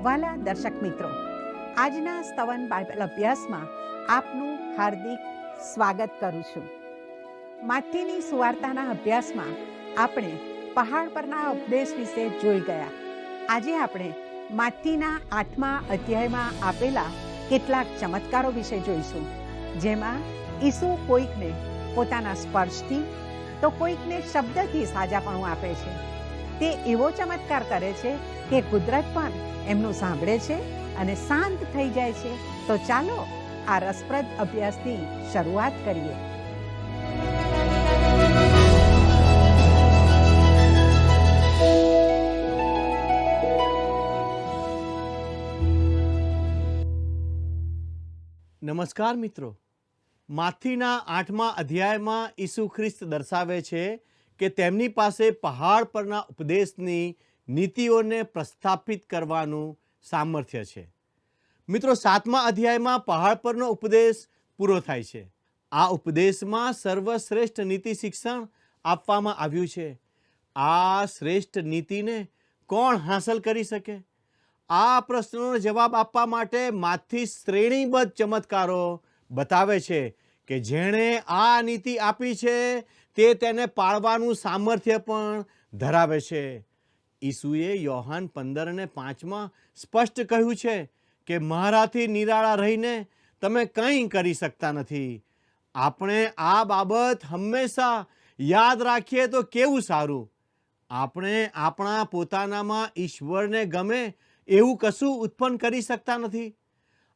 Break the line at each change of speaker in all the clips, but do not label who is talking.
વાલા દર્શક મિત્રો, આજના સ્તવન બાઇબલ અભ્યાસમાં આપનું હાર્દિક સ્વાગત કરું છું. માથીની સુવાર્તાના અભ્યાસમાં આપણે પહાડ પરના ઉપદેશ વિશે જોઈ ગયા. આજે આપણે માથીના 8મા અધ્યાયમાં આપેલા કેટલાક ચમત્કારો વિશે જોઈશું, જેમાં ઈસુ કોઈકને પોતાના સ્પર્શથી તો કોઈકને શબ્દથી સાજાપણું આપે છે. તે એવો ચમત્કાર કરે છે કે કુદરત પણ એમનું સાંભળે છે અને શાંત થઈ જાય છે. તો ચાલો આ રસપ્રદ અભ્યાસની શરૂઆત કરીએ.
નમસ્કાર મિત્રો, માથીના 8મા અધ્યાયમાં ઈસુ ખ્રિસ્ત દર્શાવે છે કે તેમની પાસે પહાડ પરના ઉપદેશની નીતિઓને પ્રસ્થાપિત કરવાનું સામર્થ્ય છે. મિત્રો, 7મા અધ્યાયમાં પહાડ પરનો ઉપદેશ પૂરો થાય છે. આ ઉપદેશમાં સર્વશ્રેષ્ઠ નીતિ શિક્ષણ આપવામાં આવ્યું છે. આ શ્રેષ્ઠ નીતિને કોણ હાંસલ કરી શકે? આ પ્રશ્નોનો જવાબ આપવા માટે માથી શ્રેણીબદ્ધ ચમત્કારો બતાવે છે કે જેણે આ નીતિ આપી છે તે તેને પાળવાનું સામર્થ્ય પણ ધરાવે છે. ઈસુએ યોહાન 15:5 સ્પષ્ટ કહ્યું છે કે મારાથી નિરાળા રહીને તમે કંઈ કરી શકતા નથી. આપણે આ બાબત હંમેશા યાદ રાખીએ તો કેવું સારું. આપણે આપણા પોતાનામાં ઈશ્વરને ગમે એવું કશું ઉત્પન્ન કરી શકતા નથી.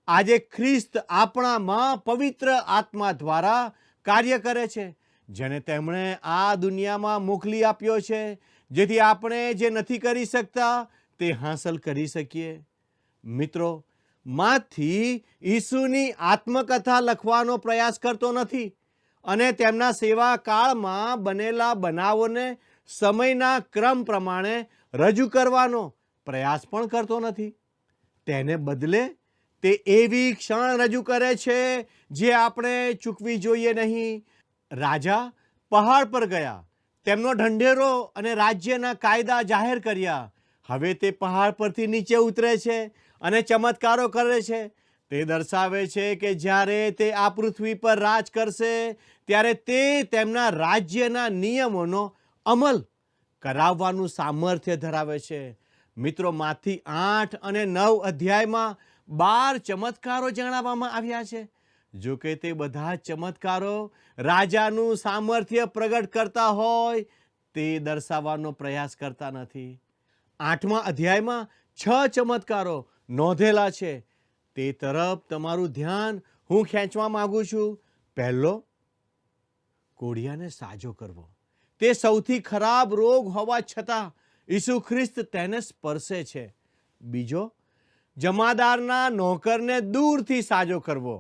આજે ખ્રિસ્ત આપણામાં પવિત્ર આત્મા દ્વારા કાર્ય કરે છે, જેને તેમણે આ દુનિયામાં મોકલી આપ્યો છે, જેથી આપણે જે નથી કરી શકતા તે હાંસલ કરી શકીએ. મિત્રો, માથી ઈસુની આત્મકથા લખવાનો પ્રયાસ કરતો નથી અને તેમના સેવા કાળમાં બનેલા બનાવોને સમયના ક્રમ પ્રમાણે રજૂ કરવાનો પ્રયાસ પણ કરતો નથી. તેને બદલે તે એવી ક્ષણ રજૂ કરે છે જે આપણે ચૂકવી જોઈએ નહીં. રાજા પહાડ પર ગયા, તેમનો ઢંઢેરો અને રાજ્યના કાયદા જાહેર કર્યા. હવે તે પહાડ પરથી નીચે ઉતરે છે અને ચમત્કારો કરે છે. તે દર્શાવે છે કે જ્યારે તે આ પૃથ્વી પર રાજ કરશે ત્યારે તે તેમના રાજ્યના નિયમોનો અમલ કરાવવાનું સામર્થ્ય ધરાવે છે. મિત્રો, માથી 8 અને 9 અધ્યાયમાં 12 ચમત્કારો જણાવવામાં આવ્યા છે. જો કે તે બધા ચમત્કારો રાજાનું સામર્થ્ય પ્રગટ કરતા હોય તે દર્શાવવાનો પ્રયાસ કરતા નથી. 8મા અધ્યાયમાં 6 ચમત્કારો નોંધેલા છે. તે તરફ તમારું ધ્યાન હું ખેંચવા માંગુ છું. પહેલો, કોઢિયાને સાજો કરવો. તે સૌથી ખરાબ રોગ હોવા છતાં ઈસુ ખ્રિસ્ત તેને સ્પર્શે છે. બીજો, જમાદારના નોકરને દૂરથી સાજો કરવો.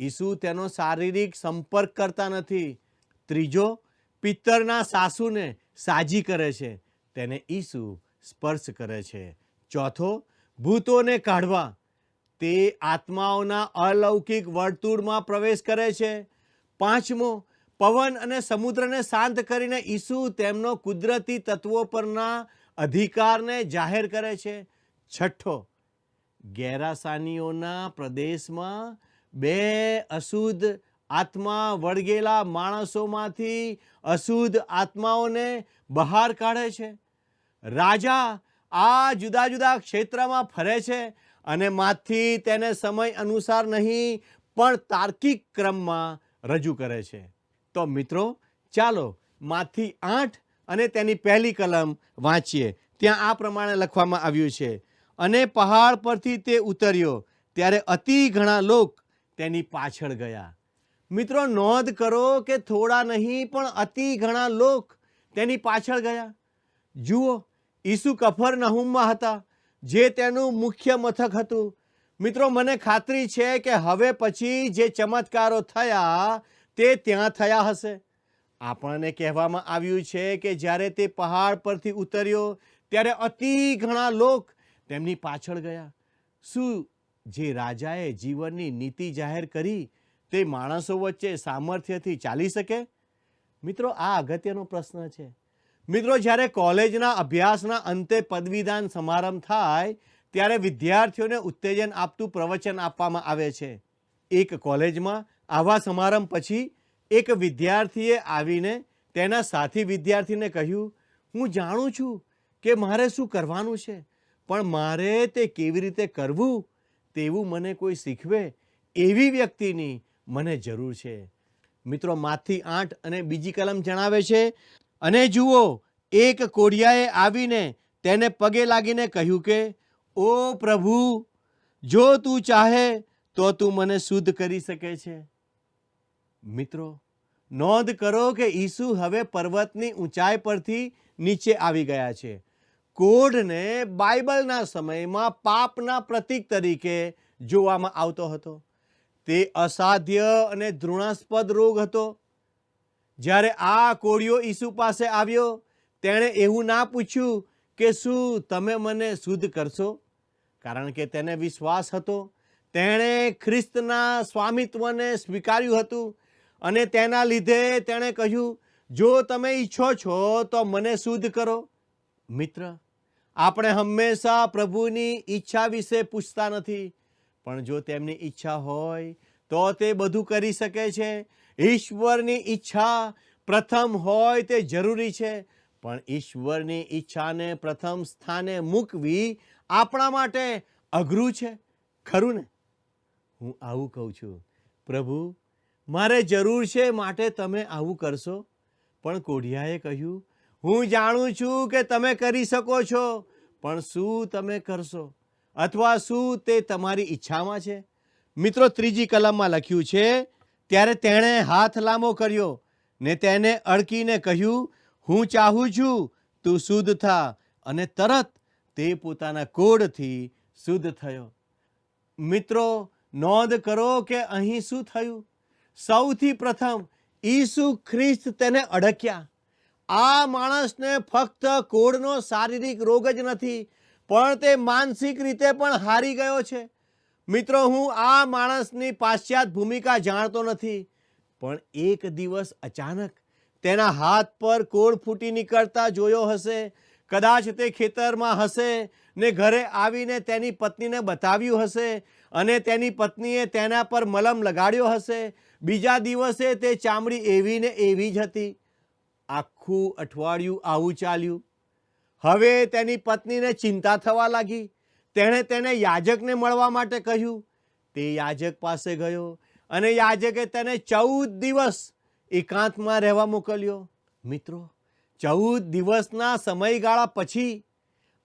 ઈસુ તેનો શારીરિક સંપર્ક કરતા નથી. ત્રીજો, પિત્તરના સાસુને સાજી કરે છે. તેને ઈસુ સ્પર્શ કરે છે. ચોથો, ભૂતોને કાઢવા. તે આત્માઓના અલૌકિક વર્તુળમાં પ્રવેશ કરે છે. પાંચમો, પવન અને સમુદ્રને શાંત કરીને ઈસુ તેમનો કુદરતી તત્વો પરના અધિકારને જાહેર કરે છે. છઠ્ઠો, ગેરાસાનીઓના પ્રદેશમાં 2 અશુદ્ધ આત્મા વળગેલા માણસોમાંથી અશુદ્ધ આત્માઓને બહાર કાઢે છે. રાજા આ જુદા જુદા ક્ષેત્રમાં ફરે છે અને માથી તેને સમય અનુસાર નહીં પણ તાર્કિક ક્રમમાં રજૂ કરે છે. તો મિત્રો, ચાલો માથી 8 અને તેની પહેલી કલમ વાંચીએ. ત્યાં આ પ્રમાણે લખવામાં આવ્યું છે, અને પહાડ પરથી તે ઉતર્યો ત્યારે અતિ ઘણા લોક તેની પાછળ ગયા. મિત્રો, નોંધ કરો કે થોડા નહીં પણ અતિ ઘણા લોક તેની પાછળ ગયા. જુઓ, ઈસુ કફરનહૂમમાં હતા, જે તેનું મુખ્ય મથક હતું. મિત્રો, મને ખાતરી છે કે હવે પછી જે ચમત્કારો થયા તે ત્યાં થયા હશે. આપણને કહેવામાં આવ્યું છે કે જ્યારે તે પહાડ પરથી ઉતર્યો ત્યારે અતિ ઘણા લોક તેમની પાછળ ગયા. શું જે રાજાએ જીવનની નીતિ જાહેર કરી તે માણસો વચ્ચે સામર્થ્યથી ચાલી શકે? મિત્રો, આ અગત્યનો પ્રશ્ન છે. મિત્રો, જ્યારે કોલેજના અભ્યાસના અંતે પદવીદાન સમારંભ થાય ત્યારે વિદ્યાર્થીઓને ઉત્તેજન આપતું પ્રવચન આપવામાં આવે છે. એક કોલેજમાં આવા સમારંભ પછી એક વિદ્યાર્થીએ આવીને તેના સાથી વિદ્યાર્થીને કહ્યું, હું જાણું છું કે મારે શું કરવાનું છે, પણ મારે તે કેવી રીતે કરવું તેવું મને કોઈ શીખવે એવી વ્યક્તિની મને જરૂર છે. મિત્રો, માથી 8 અને બીજી કલમ જણાવે છે, અને જુઓ, એક કોઢિયાએ આવીને તેને પગે લાગીને કહ્યું કે, ઓ પ્રભુ, જો તું ચાહે તો તું મને શુદ્ધ કરી શકે છે. મિત્રો, નોંધ કરો કે ઈસુ હવે પર્વતની ઊંચાઈ પરથી નીચે આવી ગયા છે. કોઢને બાઇબલના સમયમાં પાપના પ્રતીક તરીકે જોવામાં આવતો હતો. તે અસાધ્ય અને ઘૃણાસ્પદ રોગ હતો. જ્યારે આ કોઢિયો ઈસુ પાસે આવ્યો, તેણે એવું ના પૂછ્યું કે શું તમે મને શુદ્ધ કરશો, કારણ કે તેને વિશ્વાસ હતો. તેણે ખ્રિસ્તના સ્વામિત્વને સ્વીકાર્યું હતું અને તેના લીધે તેણે કહ્યું, જો તમે ઈચ્છો છો તો મને શુદ્ધ કરો. મિત્ર, આપણે હંમેશા પ્રભુની ઈચ્છા વિશે પૂછતા નથી, પણ જો તેમની ઈચ્છા હોય તો તે બધું કરી શકે છે. ઈશ્વરની ઈચ્છા પ્રથમ હોય તે જરૂરી છે, પણ ઈશ્વરની ઈચ્છાને પ્રથમ સ્થાને મૂકવી આપણા માટે અઘરું છે, ખરું ને? હું આવું કહું છું, પ્રભુ, મારે જરૂર છે માટે તમે આવું કરશો. પણ કોઢિયાએ કહ્યું, હું જાણું છું કે તમે કરી શકો છો, પણ શું તમે કરશો, અથવા શું તે તમારી ઈચ્છામાં છે? મિત્રો, ત્રીજી કલમમાં લખ્યું છે, ત્યારે તેણે હાથ લાંબો કર્યો ને તેને અડકીને કહ્યું, હું ચાહું છું તું શુદ્ધ થા, અને તરત તે પોતાના કોઢથી શુદ્ધ થયો. મિત્રો, નોંધ કરો કે અહીં શું થયું. સૌથી પ્રથમ ઈસુ ખ્રિસ્ત તેને અડક્યા. આ માણસને ફક્ત કોઢનો શારીરિક રોગ જ નથી, પણ તે માનસિક રીતે પણ હારી ગયો છે. મિત્રો, હું આ માણસની પાશ્ચાત્ય ભૂમિકા જાણતો નથી, પણ એક દિવસ અચાનક તેના હાથ પર કોઢ ફૂટી નીકળતા જોયો હશે. કદાચ તે ખેતરમાં હશે ને ઘરે આવીને તેની પત્નીને બતાવ્યું હશે, અને તેની પત્નીએ તેના પર મલમ લગાડ્યો હશે. બીજા દિવસે તે ચામડી એવી ને એવી જ હતી. આખું અઠવાડિયું આવું ચાલ્યું. હવે તેની પત્નીને ચિંતા થવા લાગી. તેણે તેને યાજકને મળવા માટે કહ્યું. તે યાજક પાસે ગયો અને યાજકે તેને 14 દિવસ એકાંતમાં રહેવા મોકલ્યો. મિત્રો, 14 દિવસના સમયગાળા પછી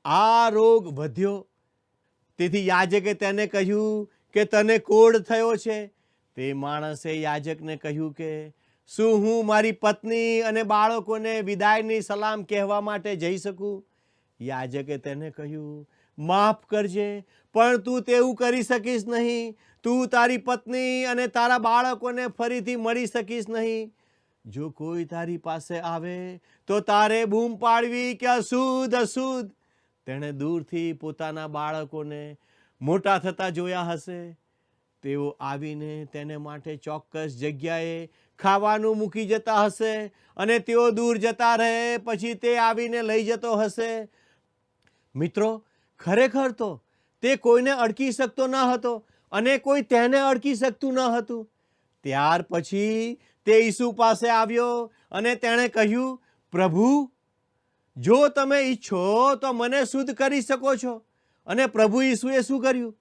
આ રોગ વધ્યો. તેથી યાજકે તેને કહ્યું કે તને કોઢ થયો છે. તે માણસે યાજકને કહ્યું કે શું હું મારી પત્ની અને બાળકોને વિદાયની સલામ કહેવા માટે જઈ શકું? યાજકે તેને કહ્યું, માફ કરજે, પણ તું તેવું કરી શકીશ નહીં. તું તારી પત્ની અને તારા બાળકોને ફરીથી મળી શકીશ નહીં. જો કોઈ તારી પાસે આવે તો તારે બૂમ પાડવી કે અશુદ્ધ, અશુદ્ધ. તેણે દૂરથી પોતાના બાળકોને મોટા થતા જોયા હશે. તેઓ આવીને તેને માટે ચોક્કસ જગ્યાએ ખાવાનું મૂકી જતા હશે, અને તેઓ દૂર જતા રહે પછી તે આવીને લઈ જતો હશે. મિત્રો, ખરેખર તો તે કોઈને અડકી શકતો ન હતો, અને કોઈ તેને અડકી શકતું ન હતું. ત્યાર પછી તે ઈસુ પાસે આવ્યો અને તેણે કહ્યું, પ્રભુ, જો તમે ઈચ્છો તો મને શુદ્ધ કરી શકો છો. અને પ્રભુ ઈસુએ શું કર્યું?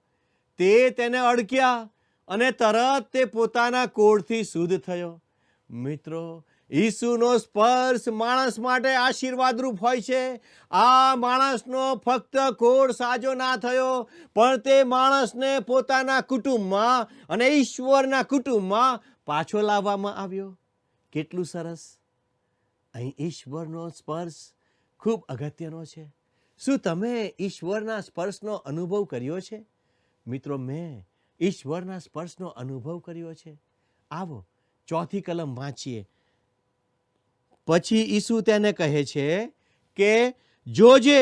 તે તેને અડક્યા અને તરત તે પોતાના કોઢથી શુદ્ધ થયો. મિત્રો, ઈસુનો સ્પર્શ માણસ માટે આશીર્વાદરૂપ હોય છે. આ માણસનો ફક્ત કોઢ સાજો ના થયો, પણ તે માણસને પોતાના કુટુંબમાં અને ઈશ્વરના કુટુંબમાં પાછો લાવવામાં આવ્યો. કેટલું સરસ! અહીં ઈશ્વરનો સ્પર્શ ખૂબ અગત્યનો છે. શું તમે ઈશ્વરના સ્પર્શનો અનુભવ કર્યો છે? મિત્રો, મેં ઈશ્વરના સ્પર્શનો અનુભવ કર્યો છે. આવો ચોથી કલમ વાંચીએ. પછી ઈસુ તેને કહે છે કે જોજે,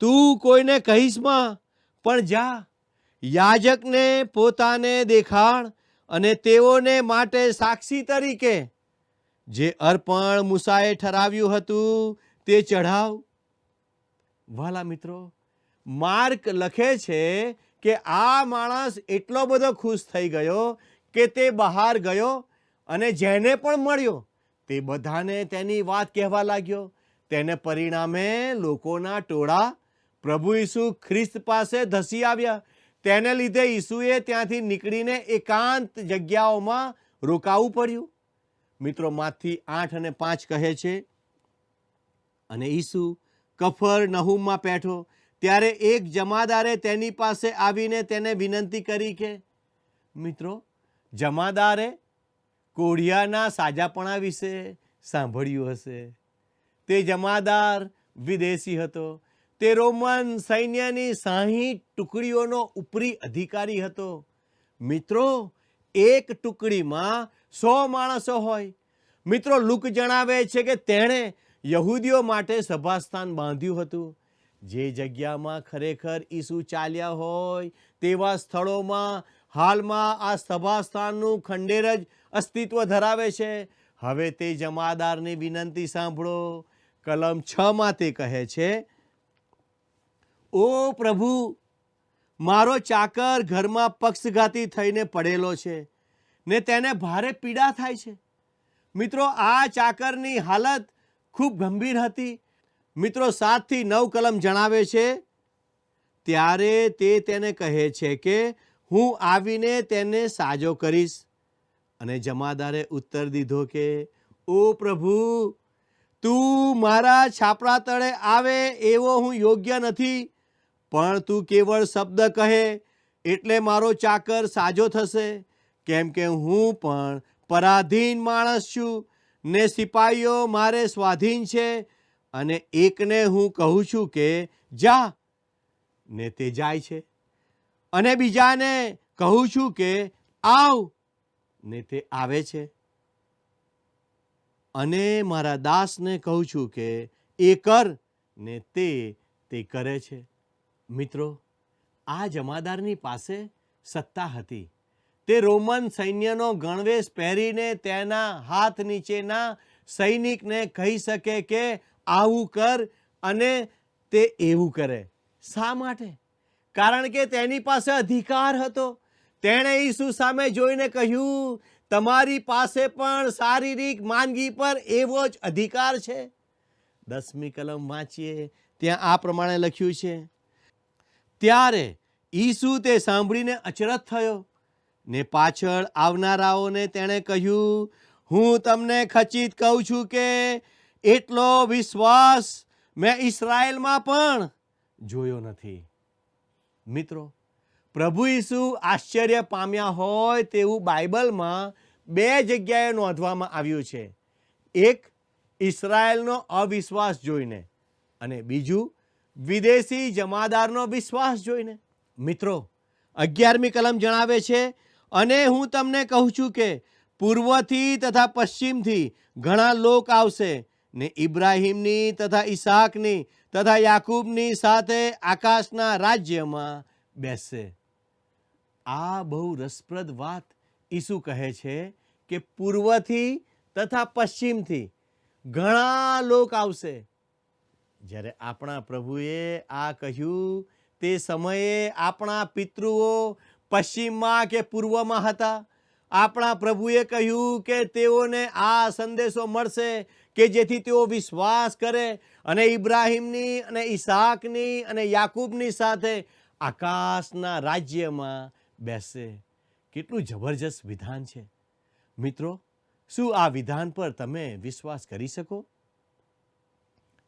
તું કોઈને કહીશમાં, પણ જા, યાજકને પોતાને દેખાડ અને તેઓને માટે સાક્ષી તરીકે જે અર્પણ મૂસાએ ઠરાવ્યું હતું તે ચઢાવ. વાલા મિત્રો, માર્ક લખે છે કે આ માણસ એટલો બધો ખુશ થઈ ગયો કે તે બહાર ગયો અને જેને પણ મળ્યો તે બધાને તેની વાત કહેવા લાગ્યો. તેને પરિણામે લોકોના ટોળા પ્રભુ ઈસુ ખ્રિસ્ત પાસે ધસી આવ્યા. તેને લીધે ઈસુએ ત્યાંથી નીકળીને એકાંત જગ્યાઓમાં રોકાવું પડ્યું. મિત્રો, માથી 8 અને 5 કહે છે, અને ઈસુ કફરનહૂમમાં બેઠો ત્યારે એક જમાદારે તેની પાસે આવીને તેને વિનંતી કરી કે, મિત્રો, જમાદારે કોઢિયાના સાજાપણા વિશે સાંભળ્યું હશે. તે જમાદાર વિદેશી હતો. તે રોમન સૈન્યની 60 ટુકડીઓનો ઉપરી અધિકારી હતો. મિત્રો, એક ટુકડીમાં 100 માણસો હોય. મિત્રો, લુક જણાવે છે કે તેણે યહૂદીઓ માટે સભાસ્થાન બાંધ્યું હતું. જે જગ્યામાં ખરેખર ઈસુ ચાલ્યા હોય તેવા સ્થળોમાં હાલમાં આ સભાસ્થાનનું ખંડેર જ અસ્તિત્વ ધરાવે છે. હવે તે જમાદારની વિનંતી સાંભળો. કલમ 6 તે કહે છે, ઓ પ્રભુ, મારો ચાકર ઘરમાં પક્ષઘાતી થઈને પડેલો છે ને તેને ભારે પીડા થાય છે. મિત્રો, આ ચાકરની હાલત ખૂબ ગંભીર હતી. મિત્રો, 7 થી 9 કલમ જણાવે છે, ત્યારે તે તેને કહે છે કે હું આવીને તેને સાજો કરીશ. અને જમાદારે ઉત્તર દીધો કે, ઓ પ્રભુ, તું મારા છાપરા તળે આવે એવો હું યોગ્ય નથી, પણ તું કેવળ શબ્દ કહે એટલે મારો ચાકર સાજો થશે. કેમ કે હું પણ પરાધીન માણસ છું ને સિપાહીઓ મારે સ્વાધીન છે. અને એકને હું કહું છું કે જા, ને તે જાય છે, અને બીજાને કહું છું કે આવ, ને તે આવે છે, અને મારા દાસને કહું છું કે એ કર, ને તે કરે છે. મિત્રો, આ જમાદારની પાસે સત્તા હતી. તે રોમન સૈન્યનો ગણવેશ પહેરીને તેના હાથ નીચેના સૈનિકને કહી શકે કે આવું કર, અને તે એવું કરે. શા માટે? કારણ કે તેની પાસે અધિકાર હતો. તેણે ઈસુ સામે જોઈને કહ્યું, તમારી પાસે પણ શારીરિક માંદગી પર એવો જ અધિકાર છે. 10મી કલમ વાંચીએ, ત્યાં આ પ્રમાણે લખ્યું છે, ત્યારે ઈસુ તે સાંભળીને અચરજ થયો ને પાછળ આવનારાઓને તેણે કહ્યું, હું તમને ખચિત કહું છું કે એટલો વિશ્વાસ મેં ઇસ્રાયેલમાં પણ જોયો નથી. મિત્રો, પ્રભુ ઈસુ આશ્ચર્ય પામ્યા હોય તેવું બાઇબલમાં 2 જગ્યાએ નોંધવામાં આવ્યું છે. એક, ઇસ્રાયેલનો અવિશ્વાસ જોઈને, અને બીજું, વિદેશી જમાદારનો વિશ્વાસ જોઈને. મિત્રો, 11મી કલમ જણાવે છે, અને હું તમને કહું છું કે પૂર્વથી તથા પશ્ચિમથી ઘણા લોક આવશે ને ઇબ્રાહીમની તથા ઈસાકની તથા યાકૂબની સાથે આકાશના રાજ્યમાં બેસશે. આ બહુ રસપ્રદ વાત ઈસુ કહે છે કે પૂર્વથી તથા પશ્ચિમથી ઘણા લોક આવશે. જ્યારે આપણા પ્રભુએ આ કહ્યું તે સમયે આપણા પિતૃઓ પશ્ચિમમાં કે પૂર્વમાં હતા. આપણા પ્રભુએ કહ્યું કે તેઓને આ સંદેશો મળશે કે જેથી તેઓ વિશ્વાસ કરે અને ઇબ્રાહીમની અને ઈસાકની અને યાકૂબની સાથે આકાશના રાજ્યમાં બેસશે. કેટલું જબરજસ્ત વિધાન છે. મિત્રો, શું આ વિધાન પર તમે વિશ્વાસ કરી શકો?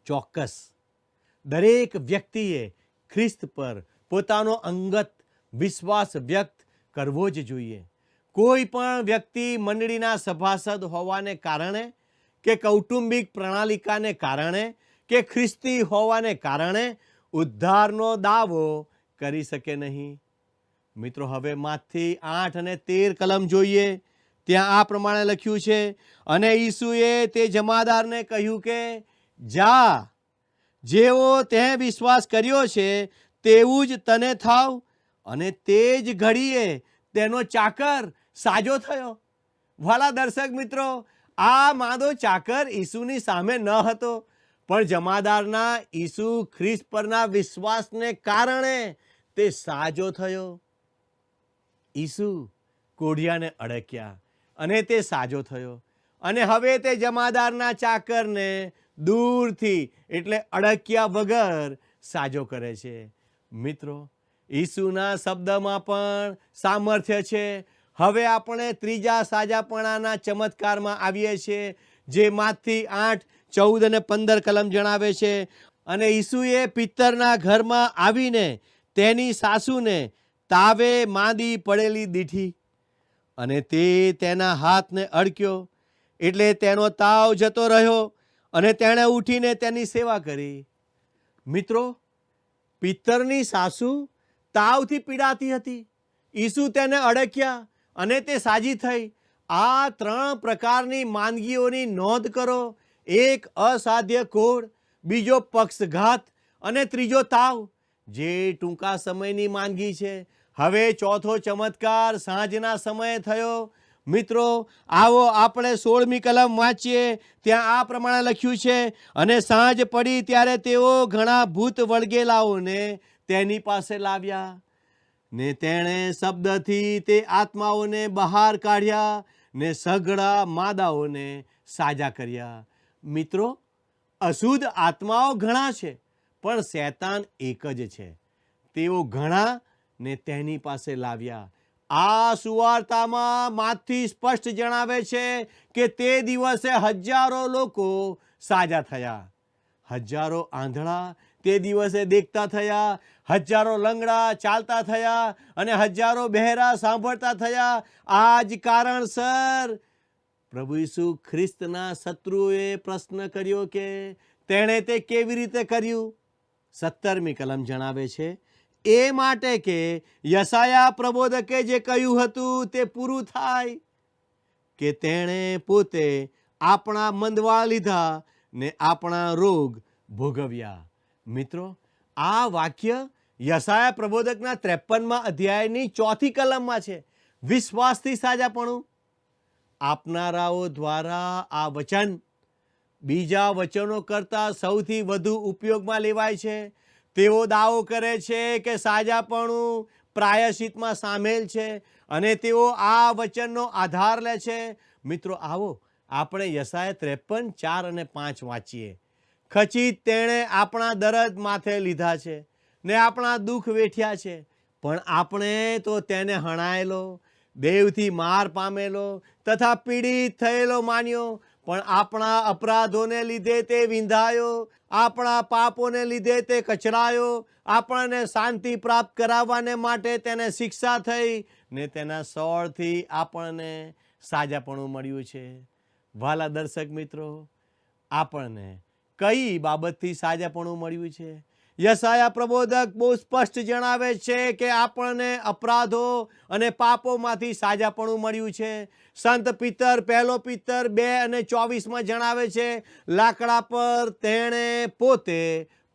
ચોક્કસ. દરેક વ્યક્તિએ ખ્રિસ્ત પર પોતાનો અંગત વિશ્વાસ વ્યક્ત કરવો જ જોઈએ. કોઈ પણ વ્યક્તિ મંડળીના સભાસદ હોવાને કારણે કે કૌટુંબિક પ્રણાલિકાને કારણે કે ખ્રિસ્તી હોવાને કારણે ઉદ્ધારનો દાવો કરી શકે નહીં. મિત્રો, હવે માથી 8 અને 13 કલમ જોઈએ. ત્યાં આ પ્રમાણે લખ્યું છે, અને ઈસુએ તે જમાદારને કહ્યું કે જા, જેવો તે વિશ્વાસ કર્યો છે તેવું જ તને થાવ. અને તે જ ઘડીએ તેનો ચાકર સાજો થયો. વાલા દર્શક મિત્રો, આ માંદો ચાકર ઈસુની સામે ન હતો, પણ જમાદારના ઈસુ ખ્રિસ્ત પરના વિશ્વાસને કારણે તે સાજો થયો. ઈસુ કોઢિયાને અડક્યા અને તે સાજો થયો, અને હવે તે જમાદારના ચાકરને દૂરથી એટલે અડક્યા વગર સાજો કરે છે. મિત્રો, ઈસુના શબ્દમાં પણ સામર્થ્ય છે. હવે આપણે ત્રીજા સાજાપણાના ચમત્કારમાં આવીએ છીએ, જે માથી 8, 14 અને 15 કલમ જણાવે છે. અને ઈસુએ પિત્તરના ઘરમાં આવીને તેની સાસુને તાવે માંદી પડેલી દીઠી, અને તે તેના હાથને અડક્યો, એટલે તેનો તાવ જતો રહ્યો, અને તેણે ઉઠીને તેની સેવા કરી. મિત્રો, પિત્તરની સાસુ તાવથી પીડાતી હતી. ઈસુ તેને અડક્યા અને તે સાજી થઈ. આ 3 પ્રકારની માંદગીઓની નોંધ કરો. એક અસાધ્ય કોઢ, બીજો પક્ષઘાત અને ત્રીજો તાવ, જે ટૂંકા સમયની માંદગી છે. હવે ચોથો ચમત્કાર સાંજના સમયે થયો. મિત્રો, આવો આપણે 16મી કલમ વાંચીએ. ત્યાં આ પ્રમાણે લખ્યું છે, અને સાંજ પડી ત્યારે તેઓ ઘણા ભૂત વળગેલાઓને તેની પાસે લાવ્યા, ને તેણે શબ્દથી તે આત્માઓને બહાર કાઢ્યા, ને સઘળા માદાઓને સાજા કર્યા. મિત્રો, અશુદ્ધ આત્માઓ ઘણા છે, પણ શૈતાન એક જ છે. તેઓ ઘણા ને તેની પાસે લાવ્યા. આ સુવાર્તામાં માથી સ્પષ્ટ જણાવે છે કે તે દિવસે હજારો લોકો સાજા થયા. હજારો આંધળા તે દિવસે દેખતા થયા, હજારો લંગડા ચાલતા થયા, અને હજારો બહેરા સાંભળતા થયા. આ જ કારણસર પ્રભુ ઈસુ ખ્રિસ્તના શત્રુઓએ પ્રશ્ન કર્યો કે તેણે તે કેવી રીતે કર્યું. 17મી કલમ જણાવે છે, એ માટે કે યશાયા પ્રબોધકે જે કહ્યું હતું તે પૂરું થાય, કે તેણે પોતે આપણા મંદવાળ લીધા ને આપણા રોગ ભોગવ્યા. મિત્રો, આ વાક્ય યશાયા પ્રબોધકના 53મા અધ્યાયની 4થી કલમમાં છે. વિશ્વાસથી સાજાપણું આપનારાઓ દ્વારા આ વચન બીજા વચનો કરતાં સૌથી વધુ ઉપયોગમાં લેવાય છે. તેઓ દાવો કરે છે કે સાજાપણું પ્રાયશ્ચિતમાં સામેલ છે, અને તેઓ આ વચનનો આધાર લે છે. મિત્રો, આવો આપણે યશાયા 53, 4 અને 5 વાંચીએ. ખચિત તેણે આપણા દરદ માથે લીધા છે, ને આપણા દુઃખ વેઠ્યા છે, પણ આપણે તો તેને હણાયેલો, દેવથી માર પામેલો તથા પીડિત થયેલો માન્યો. પણ આપણા અપરાધોને લીધે તે વિંધાયો, આપણા પાપોને લીધે તે કચરાયો. આપણને શાંતિ પ્રાપ્ત કરાવવાને માટે તેને શિક્ષા થઈ, ને તેના સોળથી આપણને સાજાપણું મળ્યું છે. વાલા દર્શક મિત્રો, આપણને કઈ બાબતથી સાજાપણું મળ્યું છે? યશાયા પ્રબોધક બહુ સ્પષ્ટ જણાવે છે કે આપણને અપરાધો અને પાપોમાંથી સાજાપણું મળ્યું છે. સંત પિત્તર 1 પિત્તર 2 અને 24માં જણાવે છે, લાકડા પર તેણે પોતે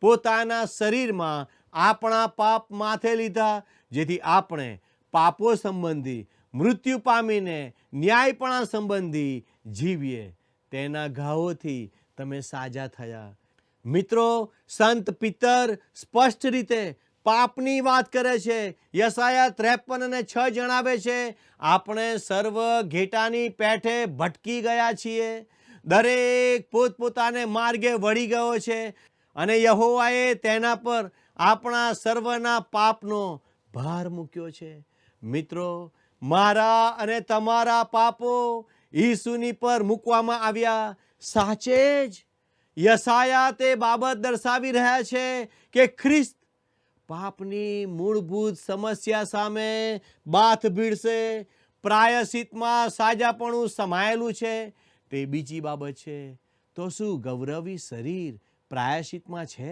પોતાના શરીરમાં આપણા પાપ માથે લીધા, જેથી આપણે પાપો સંબંધી મૃત્યુ પામીને ન્યાયપણા સંબંધી જીવીએ. તેના ઘાવોથી તમે સાજા થયા. મિત્રો, સંત પિત્તર સ્પષ્ટ રીતે પાપની વાત કરે છે. યશાયા 53 અને 6 જણાવે છે, આપણે સર્વ ઘેટાની પેઠે ભટકી ગયા છીએ, દરેક પોતપોતાને માર્ગે વળી ગયો છે, અને યહોવાએ તેના પર આપણા સર્વના પાપનો ભાર મૂક્યો છે. મિત્રો, મારા અને તમારા પાપો ઈસુની પર મૂકવામાં આવ્યા. સાચે જ યશાયા તે બાબત દર્શાવી રહ્યા છે કે ખ્રિસ્ત પાપની મૂળભૂત સમસ્યા સામે બાથ ભીડશે. પ્રાયશ્ચિતમાં સાજાપણું સમાયેલું છે, તે બીજી બાબત છે. તો શું ગૌરવી શરીર પ્રાયશ્ચિતમાં છે?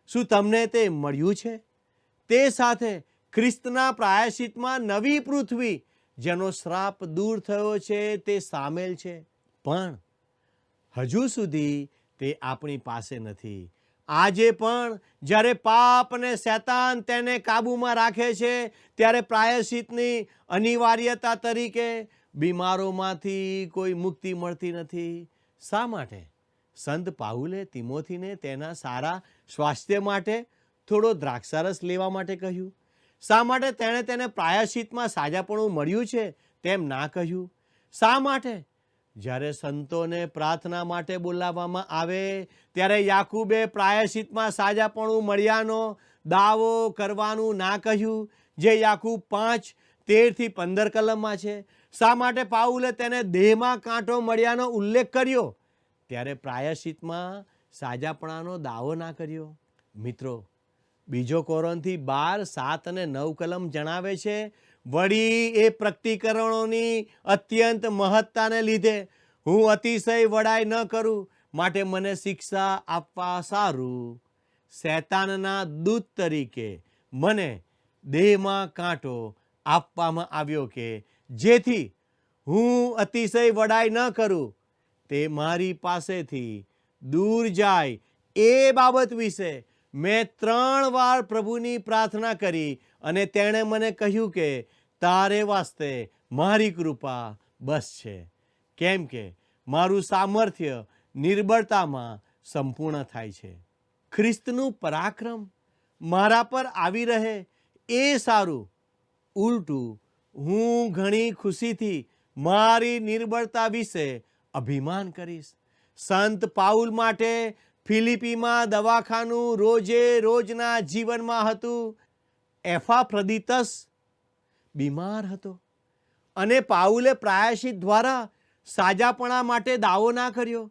શું તમને તે મળ્યું છે? તે સાથે ખ્રિસ્તના પ્રાયશ્ચિતમાં નવી પૃથ્વી, જેનો શ્રાપ દૂર થયો છે, તે સામેલ છે. પણ હજુ સુધી તે આપણી પાસે નથી. આજે પણ જ્યારે પાપ અને શૈતાન તેને કાબૂમાં રાખે છે, ત્યારે પ્રાયશ્ચિતની અનિવાર્યતા તરીકે બીમારોમાંથી કોઈ મુક્તિ મળતી નથી. શા માટે? સંત પાઉલે તિમોથીને તેના સારા સ્વાસ્થ્ય માટે થોડો દ્રાક્ષારસ લેવા માટે કહ્યું? શા માટે તેણે તેને પ્રાયશ્ચિતમાં સાજાપણું મળ્યું છે તેમ ના કહ્યું? શા માટે જ્યારે સંતોને પ્રાર્થના માટે બોલાવવામાં આવે ત્યારે યાકૂબે પ્રાયશ્ચિતમાં સાજાપણું મળ્યાનો દાવો કરવાનું ના કહ્યું, જે યાકૂબ 5:13-15 કલમમાં છે? શા માટે પાઉલે તેને દેહમાં કાંટો મળ્યાનો ઉલ્લેખ કર્યો ત્યારે પ્રાયશ્ચિતમાં સાજાપણાનો દાવો ના કર્યો? મિત્રો, બીજો કોરિન્થી 12:7-9 કલમ જણાવે છે, વળી એ પ્રકટીકરણોની અત્યંત મહત્તાને લીધે હું અતિશય વડાઈ ન કરું, માટે મને શિક્ષા આપવા સારું શૈતાનના દૂત તરીકે મને દેહમાં કાંટો આપવામાં આવ્યો, કે જેથી હું અતિશય વડાઈ ન કરું, તે મારી પાસેથી દૂર જાય. એ બાબત વિશે મેં 3 વાર પ્રભુની પ્રાર્થના કરી અને તેણે મને કહ્યું કે તારે વાસ્તે મારી કૃપા બસ છે, કેમ કે મારું સામર્થ્ય નિર્બળતામાં સંપૂર્ણ થાય છે. ખ્રિસ્તનું પરાક્રમ મારા પર આવી રહે એ સારું. ઉલટું હું ઘણી ખુશીથી મારી નિર્બળતા વિશે અભિમાન કરીશ. સંત પાઉલ માટે ફિલિપીમાં દવાખાનું રોજે રોજના જીવનમાં હતું. એપાફ્રોદિતસ બીમાર હતો અને પાઉલે પ્રાયશ્ચિત દ્વારા સાજાપણા માટે દાવો ના કર્યો.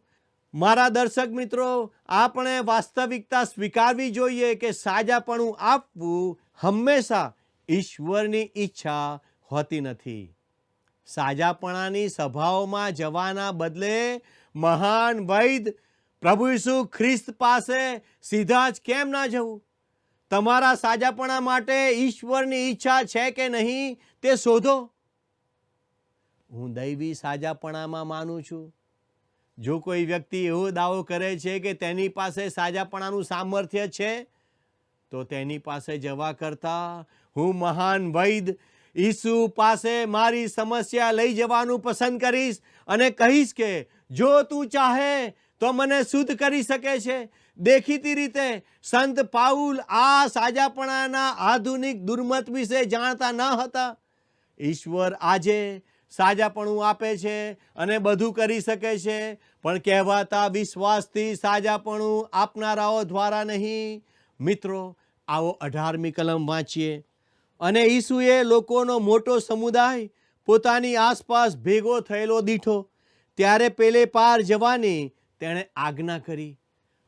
મારા દર્શક મિત્રો, આપણે વાસ્તવિકતા સ્વીકારવી જોઈએ કે સાજાપણું આપવું હંમેશા ઈશ્વરની ઈચ્છા હોતી નથી. સાજાપણાની સભાઓમાં જવાના બદલે મહાન વૈદ પ્રભુ ઈસુ ખ્રિસ્ત પાસે સીધા જ કેમ ના જવું? તમારા સાજાપણા માટે ઈશ્વરની ઈચ્છા છે કે નહીં તે શોધો. હું દૈવી સાજાપણામાં માનું છું. જો કોઈ વ્યક્તિ એવો દાવો કરે છે કે તેની પાસે સાજાપણાનું સામર્થ્ય છે, તો તેની પાસે જવા કરતાં હું મહાન વૈદ ઈસુ પાસે મારી સમસ્યા લઈ જવાનું પસંદ કરીશ અને કહીશ કે જો તું ચાહે તો મને શુદ્ધ કરી શકે છે. દેખીતી રીતે સંત પાઉલ આ સાજાપણાના આધુનિક દુર્મત વિશે જાણતા ન હતા. ઈશ્વર આજે સાજાપણું આપે છે અને બધું કરી શકે છે, પણ કહેવાતા વિશ્વાસથી સાજાપણું આપનારાઓ દ્વારા નહીં. મિત્રો, આવો 18મી કલમ વાંચીએ. અને ઈસુએ લોકોનો મોટો સમુદાય પોતાની આસપાસ ભેગો થયેલો દીઠો, ત્યારે પેલે પાર જવાની તેણે આજ્ઞા કરી.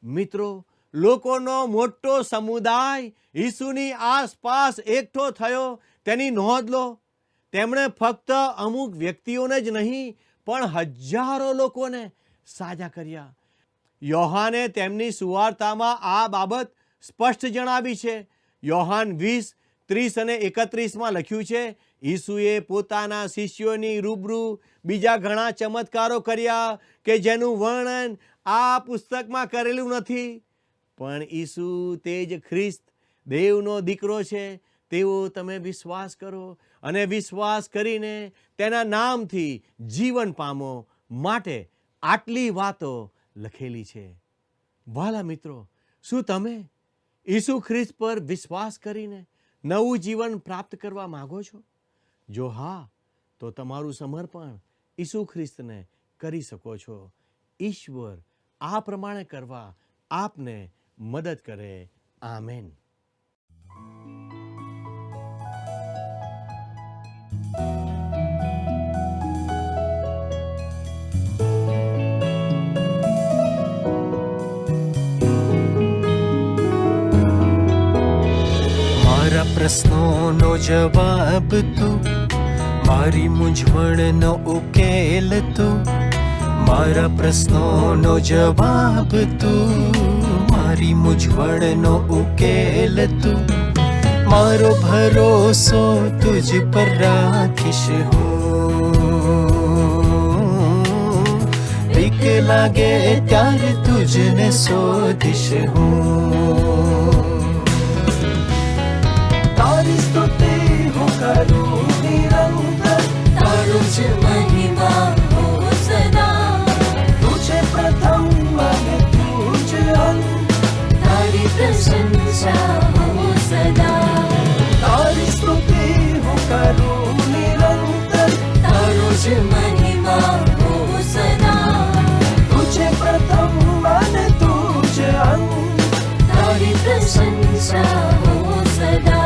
મિત્રો, લોકોનો મોટો સમુદાય ઈસુની આસપાસ એકઠો થયો તેની નોંધ લો. તેમણે ફક્ત અમુક વ્યક્તિઓને જ નહીં પણ હજારો લોકોને સાજા કર્યા. યોહાને તેમની સુવાર્તામાં આ બાબત સ્પષ્ટ જણાવી છે. યોહાન 20:30-31 લખ્યું છે, ઈસુએ પોતાના શિષ્યોની રૂબરૂ બીજા ઘણા ચમત્કારો કર્યા કે જેનું વર્ણન આ પુસ્તકમાં કરેલું નથી. પણ ઈસુ તે જ ખ્રિસ્ત દેવનો દીકરો છે તેવો તમે વિશ્વાસ કરો અને વિશ્વાસ કરીને તેના નામથી જીવન પામો માટે આટલી વાતો લખેલી છે. વાલા મિત્રો, શું તમે ઈસુ ખ્રિસ્ત પર વિશ્વાસ કરીને નવું જીવન પ્રાપ્ત કરવા માંગો છો? જો હા, તો તમારું સમર્પણ ઈસુ ખ્રિસ્તને કરી શકો છો. ઈશ્વર આ પ્રમાણે કરવા આપને મદદ કરે. આમેન.
મારા પ્રશ્નોનો જવાબ તું, મારી મૂંઝવણનો ઉકેલ તું. મારા પ્રશ્નોનો જવાબ તું, મારી મૂંઝવણનો ઉકેલ તું. મારો ભરોસો તુજ પર રાખીશ હું. બીક લાગે ત્યારે તુજને શોધીશ હું. તારી સ્તુતિ હું કરું નિરંતર, તારું જ મહિમા હો સદા. તુજે પ્રથમ મને
प्रशंसा हो सदा।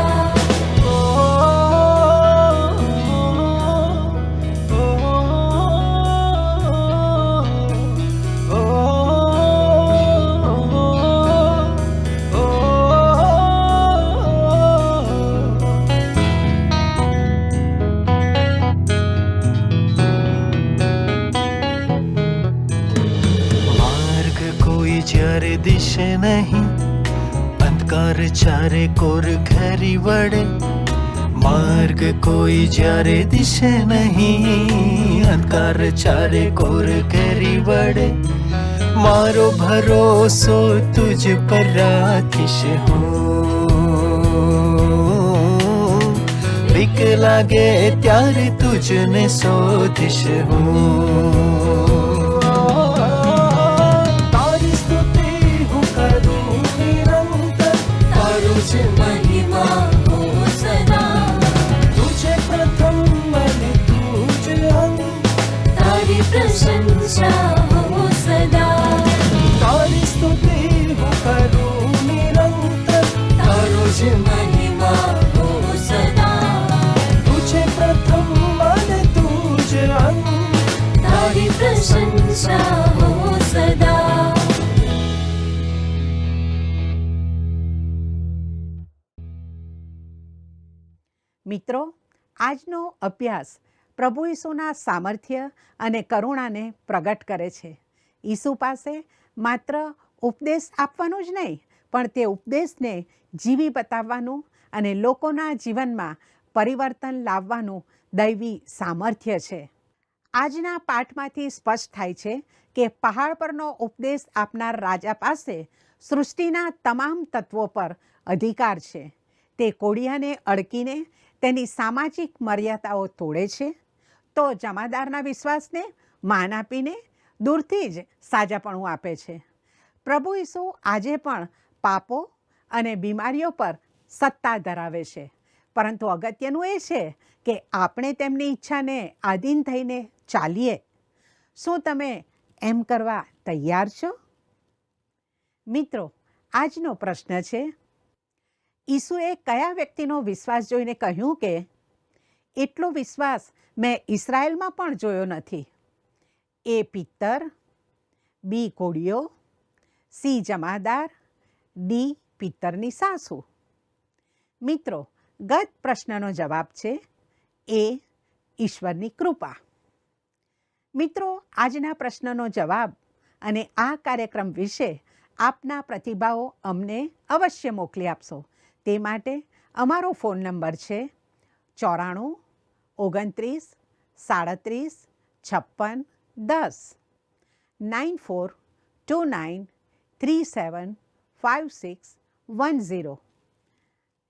જ્યારે દિશે નહીં અંધકાર ચારે કોર ઘેરી વળે, માર્ગ કોઈ જ્યારે દિશે નહીં અંધકાર ચારે કોર ઘેરી વળે, મારો ભરોસો તુજ પર રાખીશ હું, બીક લાગે ત્યારે તુજને શોધીશ હું.
महिमा हो सदा,
तुझे प्रथम અને તુજ અંત,
तारी प्रशंसा हो सदा।
તારી સ્તુતિ હું કરું નિરંતર,
तारो ज महिमा हो सदा,
तुझे प्रथम અને તુજ અંત,
तारी प्रशंसा हो सदा।
મિત્રો, આજનો અભ્યાસ પ્રભુ ઈસુના સામર્થ્ય અને કરુણાને પ્રગટ કરે છે. ઈસુ પાસે માત્ર ઉપદેશ આપવાનો જ નહીં, પણ તે ઉપદેશને જીવી બતાવવાનું અને લોકોના જીવનમાં પરિવર્તન લાવવાનું દૈવી સામર્થ્ય છે. આજના પાઠમાંથી સ્પષ્ટ થાય છે કે પહાડ પરનો ઉપદેશ આપનાર રાજા પાસે સૃષ્ટિના તમામ તત્વો પર અધિકાર છે. તે કોડિયાને અડકીને તેની સામાજિક મર્યાદાઓ તોડે છે, તો જમાદારના વિશ્વાસને માન આપીને દૂરથી જ સાજાપણું આપે છે. પ્રભુ ઈસુ આજે પણ પાપો અને બીમારીઓ પર સત્તા ધરાવે છે, પરંતુ અગત્યનું એ છે કે આપણે તેમની ઈચ્છાને આધીન થઈને ચાલીએ. શું તમે એમ કરવા તૈયાર છો? મિત્રો, આજનો પ્રશ્ન છે, ઈસુએ કયા વ્યક્તિનો વિશ્વાસ જોઈને કહ્યું કે એટલો વિશ્વાસ મેં ઇઝરાયલમાં પણ જોયો નથી? એ પિત્તર, બી કોડિયો, સી જમાદાર, ડી પિત્તરની સાસુ? મિત્રો, ગત પ્રશ્નનો જવાબ છે એ ઈશ્વરની કૃપા. મિત્રો, આજના પ્રશ્નનો જવાબ અને આ કાર્યક્રમ વિશે આપના પ્રતિભાવો અમને અવશ્ય મોકલી આપશો. તે માટે અમારો ફોન નંબર છે 94 29 37 56 10 9429 375610.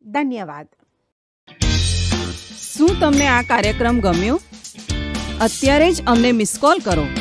ધન્યવાદ.
શું તમને આ કાર્યક્રમ ગમ્યો? અત્યારે જ અમને મિસ કોલ કરો.